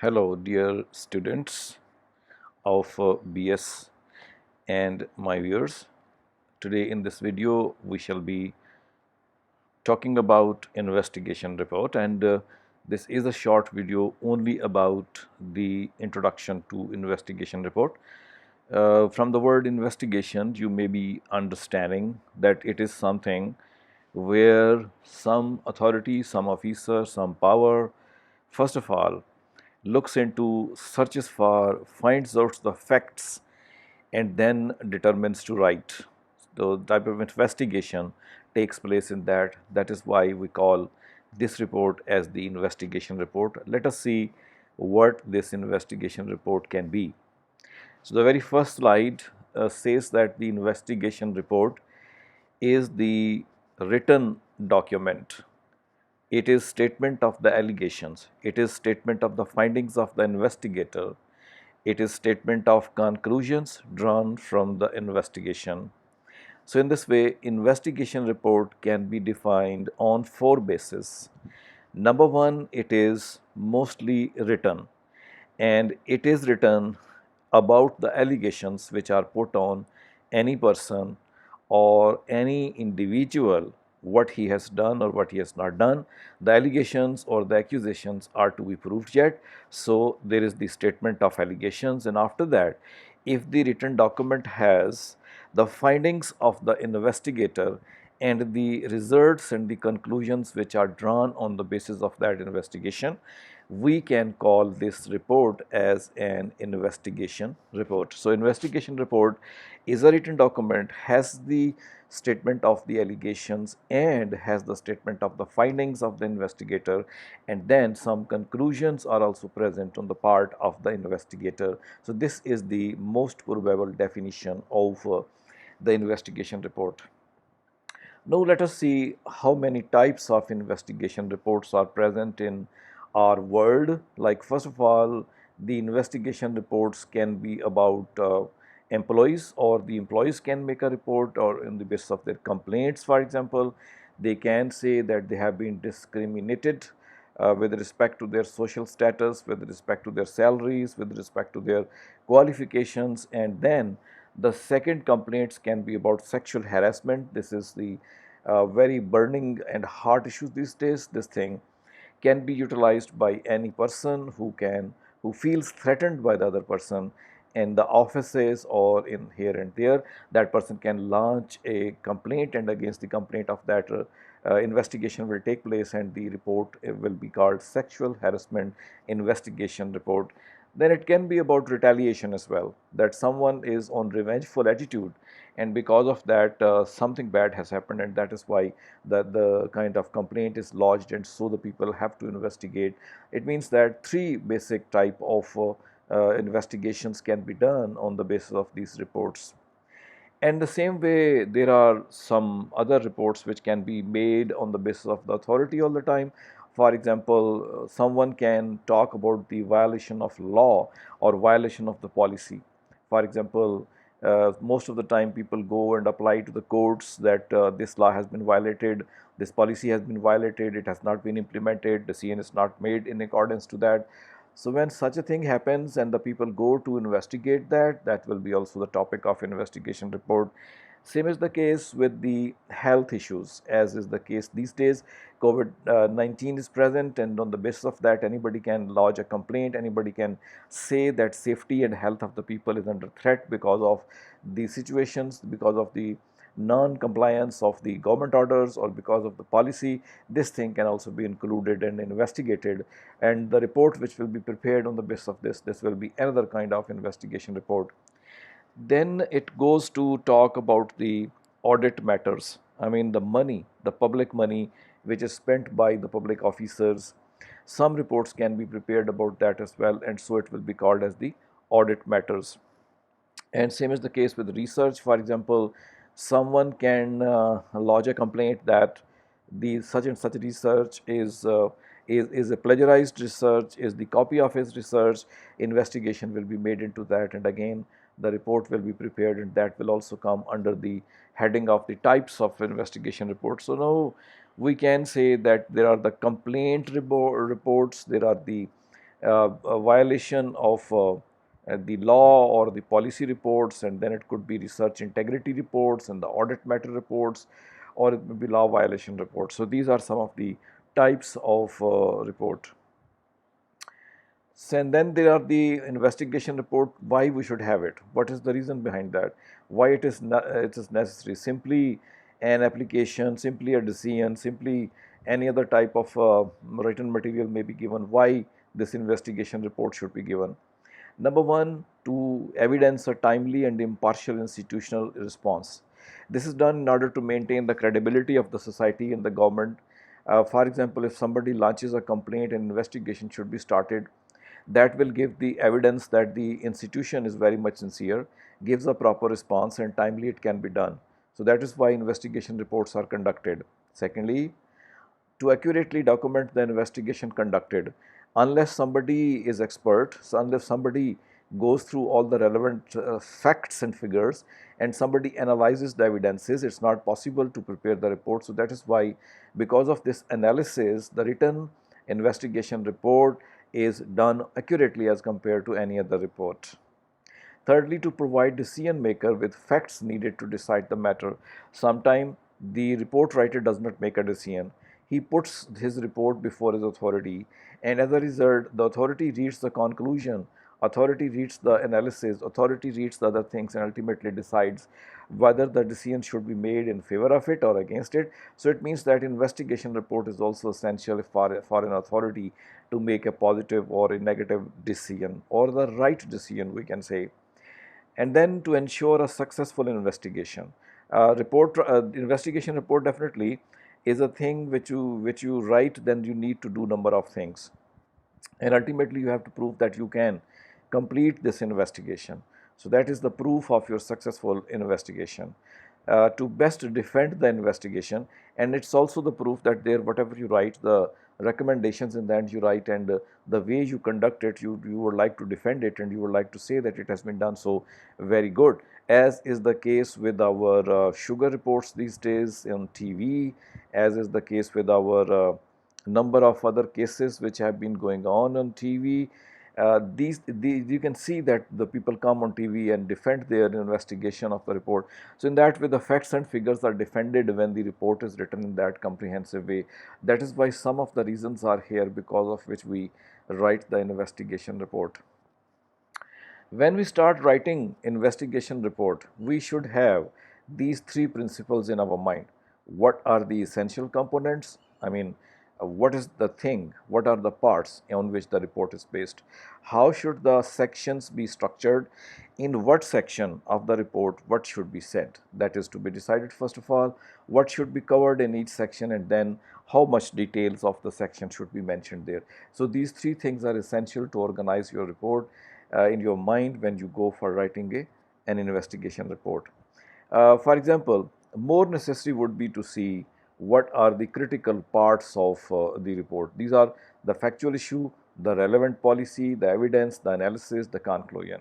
Hello, dear students of BS and my viewers. Today in this video, we shall be talking about investigation report, and this is a short video only about the introduction to investigation report. From the word investigation, you may be understanding that it is something where some authority, some officer, some power, first of all, looks into, searches for, finds out the facts, and then determines to write. The type of investigation takes place in that. That is why we call this report as the investigation report. Let us see what this investigation report can be. So, the very first slide says that the investigation report is the written document. It is statement of the allegations. It is statement of the findings of the investigator. It is statement of conclusions drawn from the investigation. So in this way, investigation report can be defined on four bases. Number one, it is mostly written, and it is written about the allegations which are put on any person or any individual, what he has done or what he has not done. The allegations or the accusations are to be proved yet. So there is the statement of allegations, and after that, if the written document has the findings of the investigator and the results and the conclusions which are drawn on the basis of that investigation, we can call this report as an investigation report. So, investigation report is a written document, has the statement of the allegations and has the statement of the findings of the investigator, and then some conclusions are also present on the part of the investigator. So, this is the most probable definition of the investigation report. Now let us see how many types of investigation reports are present in our world. Like first of all, the investigation reports can be about employees, or the employees can make a report or in the basis of their complaints. For example, they can say that they have been discriminated with respect to their social status, with respect to their salaries, with respect to their qualifications, and then the second complaints can be about sexual harassment. This is the very burning and hot issues these days. This thing can be utilized by any person who feels threatened by the other person in the offices or in here and there. That person can launch a complaint, and against the complaint of that investigation will take place, and the report will be called sexual harassment investigation report. Then it can be about retaliation as well, that someone is on revengeful attitude, and because of that something bad has happened, and that is why the kind of complaint is lodged, and so the people have to investigate. It means that three basic type of investigations can be done on the basis of these reports. And the same way, there are some other reports which can be made on the basis of the authority all the time. For example, someone can talk about the violation of law or violation of the policy. For example, most of the time people go and apply to the courts that this law has been violated, this policy has been violated, it has not been implemented, the CN is not made in accordance to that. So when such a thing happens and the people go to investigate that, that will be also the topic of investigation report. Same is the case with the health issues, as is the case these days. COVID-19 is present, and on the basis of that, anybody can lodge a complaint, anybody can say that safety and health of the people is under threat because of the situations, because of the non-compliance of the government orders, or because of the policy. This thing can also be included and investigated, and the report which will be prepared on the basis of this will be another kind of investigation report. Then it goes to talk about the audit matters. I mean, the money, the public money which is spent by the public officers. Some reports can be prepared about that as well, and so it will be called as the audit matters. And same is the case with research. For example, someone can lodge a complaint that the such and such research is a plagiarized research, is the copy of his research. Investigation will be made into that, and again the report will be prepared, and that will also come under the heading of the types of investigation reports. So now we can say that there are the complaint reports, there are the a violation of the law or the policy reports, and then it could be research integrity reports and the audit matter reports, or it may be law violation reports. So these are some of the types of report. So, and then there are the investigation report. Why we should have it? What is the reason behind that? Why it is necessary? Simply an application, simply a decision, simply any other type of written material may be given. Why this investigation report should be given? Number one, to evidence a timely and impartial institutional response. This is done in order to maintain the credibility of the society and the government. For example, if somebody launches a complaint, an investigation should be started. That will give the evidence that the institution is very much sincere, gives a proper response, and timely it can be done. So that is why investigation reports are conducted. Secondly, to accurately document the investigation conducted. Unless somebody is expert, so unless somebody goes through all the relevant facts and figures and somebody analyzes the evidences, it's not possible to prepare the report. So that is why, because of this analysis, the written investigation report is done accurately as compared to any other report. Thirdly, to provide decision maker with facts needed to decide the matter. Sometimes the report writer does not make a decision. He puts his report before his authority, and as a result, the authority reads the conclusion, authority reads the analysis, authority reads the other things, and ultimately decides whether the decision should be made in favor of it or against it. So it means that investigation report is also essential for an authority to make a positive or a negative decision, or the right decision, we can say. And then to ensure a successful investigation. Investigation report definitely is a thing which you write. Then you need to do number of things, and ultimately you have to prove that you can complete this investigation. So that is the proof of your successful investigation. To best defend the investigation, and it's also the proof that there, whatever you write, the recommendations in the end you write, and the way you conduct it, you would like to defend it, and you would like to say that it has been done so very good, as is the case with our sugar reports these days on TV, as is the case with our number of other cases which have been going on TV. These you can see that the people come on TV and defend their investigation of the report. So in that way, the facts and figures are defended when the report is written in that comprehensive way. That is why some of the reasons are here because of which we write the investigation report. When we start writing investigation report, we should have these three principles in our mind. What are the essential components? I mean, what is the thing? What are the parts on which the report is based? How should the sections be structured? In what section of the report what should be said? That is to be decided first of all. What should be covered in each section, and then how much details of the section should be mentioned there. So these three things are essential to organize your report in your mind when you go for writing an investigation report. For example, more necessary would be to see what are the critical parts of the report. These are the factual issue, the relevant policy, the evidence, the analysis, the conclusion.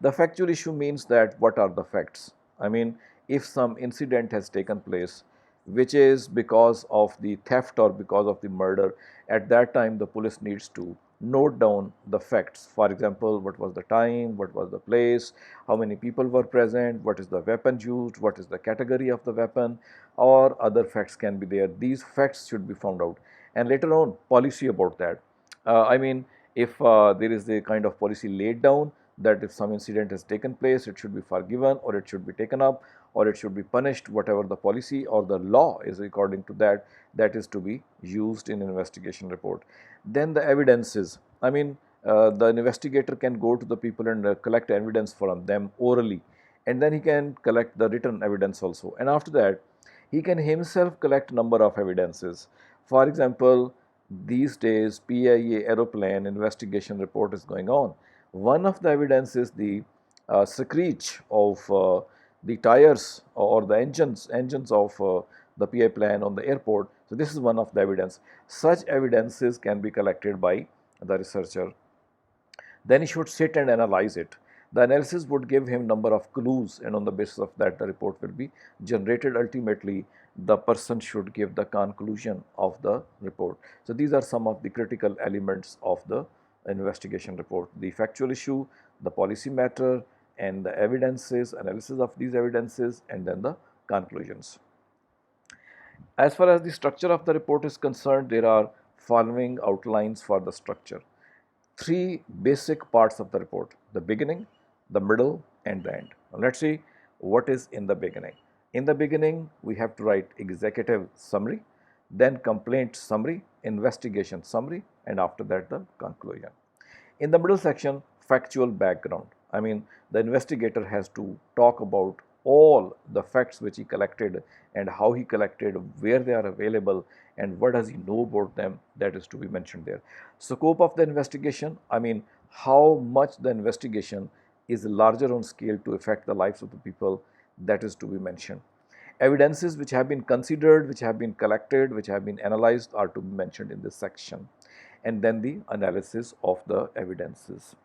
The factual issue means that what are the facts? I mean, if some incident has taken place which is because of the theft or because of the murder, at that time the police needs to note down the facts. For example, what was the time, what was the place, how many people were present, what is the weapon used, what is the category of the weapon, or other facts can be there. These facts should be found out, and later on policy about that. I mean, if there is a kind of policy laid down that if some incident has taken place, it should be forgiven, or it should be taken up, or it should be punished, whatever the policy or the law is according to that, that is to be used in investigation report. Then the evidences. I mean, the investigator can go to the people and collect evidence from them orally, and then he can collect the written evidence also. And after that, he can himself collect number of evidences. For example, these days PIA aeroplane investigation report is going on. One of the evidence is the screech of the tires or the engines of the PI plane on the airport. So this is one of the evidence. Such evidences can be collected by the researcher. Then he should sit and analyze it. The analysis would give him number of clues, and on the basis of that the report will be generated. Ultimately, the person should give the conclusion of the report. So these are some of the critical elements of the investigation report. The factual issue, the policy matter, and the evidences, analysis of these evidences, and then the conclusions. As far as the structure of the report is concerned, there are following outlines for the structure. Three basic parts of the report: the beginning, the middle, and the end. Now, let's see what is in the beginning. In the beginning, we have to write executive summary, then complaint summary, investigation summary, and after that, the conclusion. In the middle section, factual background. I mean, the investigator has to talk about all the facts which he collected and how he collected, where they are available, and what does he know about them. That is to be mentioned there. Scope of the investigation. I mean, how much the investigation is larger on scale to affect the lives of the people. That is to be mentioned. Evidences which have been considered, which have been collected, which have been analyzed are to be mentioned in this section. And then the analysis of the evidences.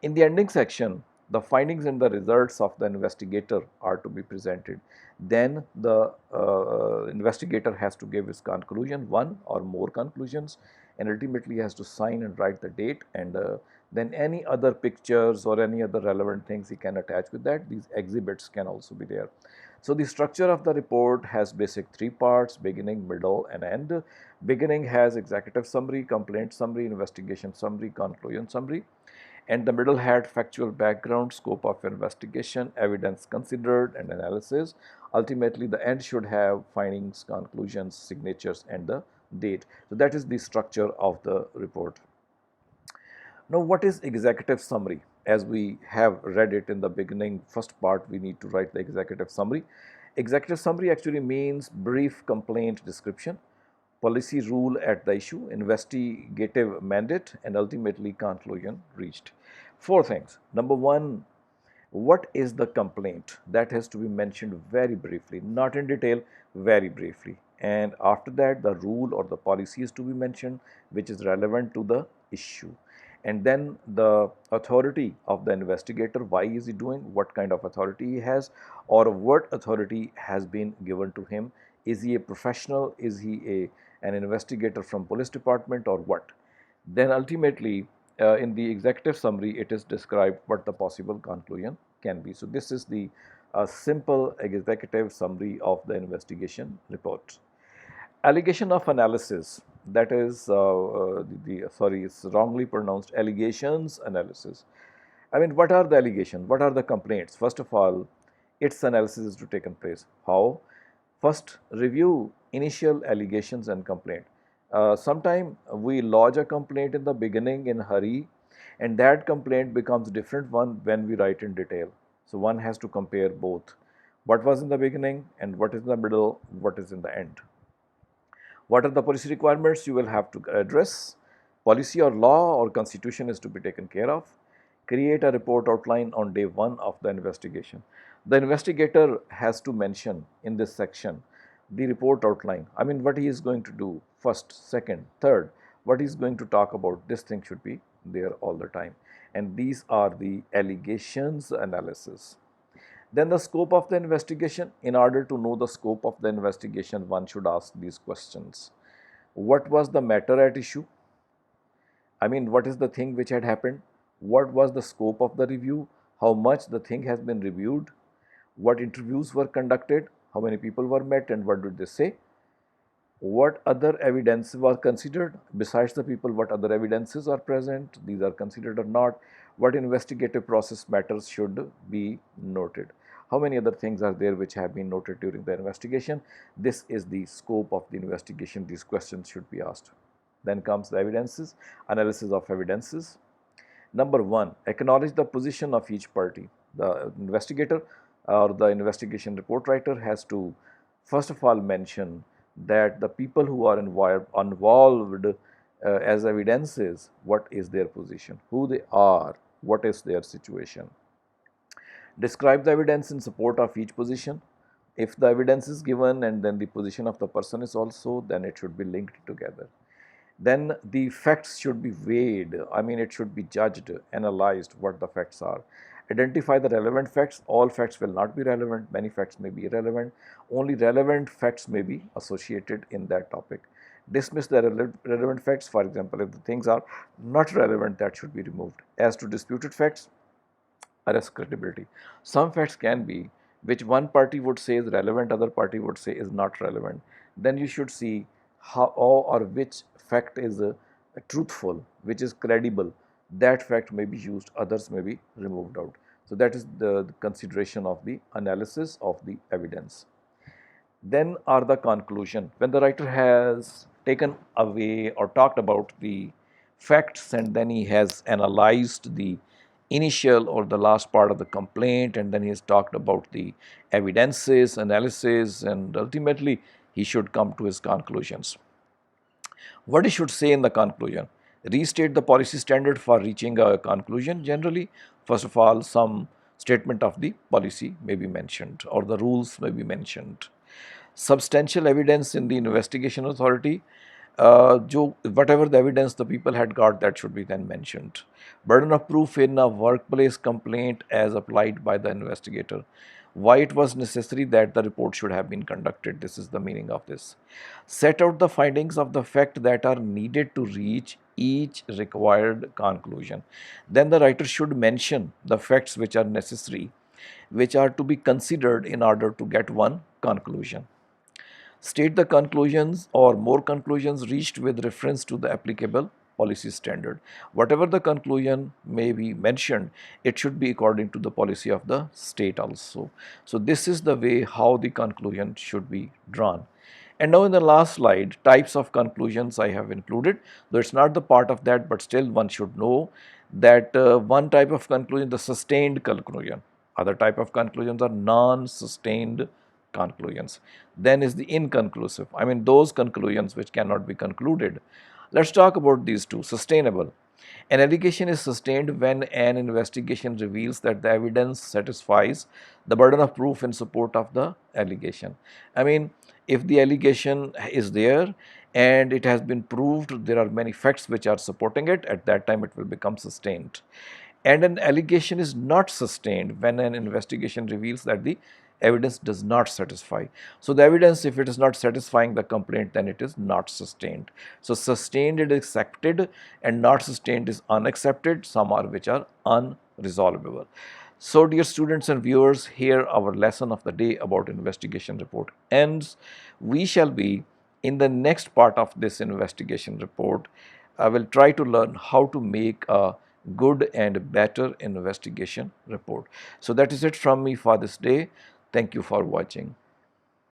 In the ending section, the findings and the results of the investigator are to be presented. Then the investigator has to give his conclusion, one or more conclusions, and ultimately has to sign and write the date, and then any other pictures or any other relevant things he can attach with that. These exhibits can also be there. So the structure of the report has basic three parts: beginning, middle, and end. Beginning has executive summary, complaint summary, investigation summary, conclusion summary. And the middle had factual background, scope of investigation, evidence considered, and analysis. Ultimately, the end should have findings, conclusions, signatures, and the date. So that is the structure of the report. Now, what is executive summary? As we have read it in the beginning, first part, we need to write the executive summary. Executive summary actually means brief complaint description, policy rule at the issue, investigative mandate, and ultimately conclusion reached. Four things. Number one, what is the complaint? That has to be mentioned very briefly, not in detail, very briefly. And after that, the rule or the policy is to be mentioned, which is relevant to the issue. And then the authority of the investigator, why is he doing, what kind of authority he has, or what authority has been given to him. Is he a professional? Is he an investigator from police department, or what? Then ultimately, in the executive summary, it is described what the possible conclusion can be. So this is the simple executive summary of the investigation report. Allegation of analysis, that is sorry, it's wrongly pronounced allegations analysis. I mean, what are the allegations? What are the complaints? First of all, its analysis is to take place. How? First, review initial allegations and complaint. Sometime we lodge a complaint in the beginning in hurry, and that complaint becomes different one when we write in detail. So one has to compare both. What was in the beginning and what is in the middle, what is in the end. What are the policy requirements you will have to address? Policy or law or constitution is to be taken care of. Create a report outline on day one of the investigation. The investigator has to mention in this section the report outline. I mean, what he is going to do first, second, third, what he is going to talk about. This thing should be there all the time. And these are the allegations analysis. Then the scope of the investigation. In order to know the scope of the investigation, one should ask these questions. What was the matter at issue? I mean, what is the thing which had happened? What was the scope of the review? How much the thing has been reviewed? What interviews were conducted? How many people were met and what did they say? What other evidence was considered? Besides the people, what other evidences are present? These are considered or not? What investigative process matters should be noted? How many other things are there which have been noted during the investigation? This is the scope of the investigation. These questions should be asked. Then comes the evidences, analysis of evidences. Number one, acknowledge the position of each party. The investigator or the investigation report writer has to first of all mention that the people who are involved as evidences, what is their position, who they are, what is their situation. Describe the evidence in support of each position. If the evidence is given and then the position of the person is also, then it should be linked together. Then the facts should be weighed. I mean, it should be judged, analyzed what the facts are. Identify the relevant facts. All facts will not be relevant. Many facts may be irrelevant. Only relevant facts may be associated in that topic. Dismiss the relevant facts. For example, if the things are not relevant, that should be removed. As to disputed facts, arrest credibility. Some facts can be which one party would say is relevant, other party would say is not relevant. Then you should see how or which fact is truthful, which is credible. That fact may be used, others may be removed out. So that is the consideration of the analysis of the evidence. Then are the conclusion. When the writer has taken away or talked about the facts and then he has analyzed the initial or the last part of the complaint and then he has talked about the evidences, analysis, and ultimately he should come to his conclusions. What he should say in the conclusion? Restate the policy standard for reaching a conclusion. Generally, first of all, some statement of the policy may be mentioned or the rules may be mentioned. Substantial evidence in the investigation authority. Whatever the evidence the people had got, that should be then mentioned. Burden of proof in a workplace complaint as applied by the investigator. Why it was necessary that the report should have been conducted. This is the meaning of this. Set out the findings of the fact that are needed to reach each required conclusion. Then the writer should mention the facts which are necessary, which are to be considered in order to get one conclusion. State the conclusions or more conclusions reached with reference to the applicable policy standard. Whatever the conclusion may be mentioned, it should be according to the policy of the state also. So this is the way how the conclusion should be drawn. And now in the last slide, types of conclusions I have included, though it's not the part of that, but still one should know that one type of conclusion, the sustained conclusion. Other type of conclusions are non-sustained conclusions. Then is the inconclusive. I mean those conclusions which cannot be concluded. Let's talk about these two. Sustainable. An allegation is sustained when an investigation reveals that the evidence satisfies the burden of proof in support of the allegation. I mean, if the allegation is there and it has been proved, there are many facts which are supporting it, at that time it will become sustained. And an allegation is not sustained when an investigation reveals that the evidence does not satisfy. So the evidence, if it is not satisfying the complaint, then it is not sustained. So sustained is accepted and not sustained is unaccepted. Some are which are unresolvable. So dear students and viewers, here our lesson of the day about investigation report ends. We shall be in the next part of this investigation report. I will try to learn how to make a good and better investigation report. So that is it from me for this day. Thank you for watching.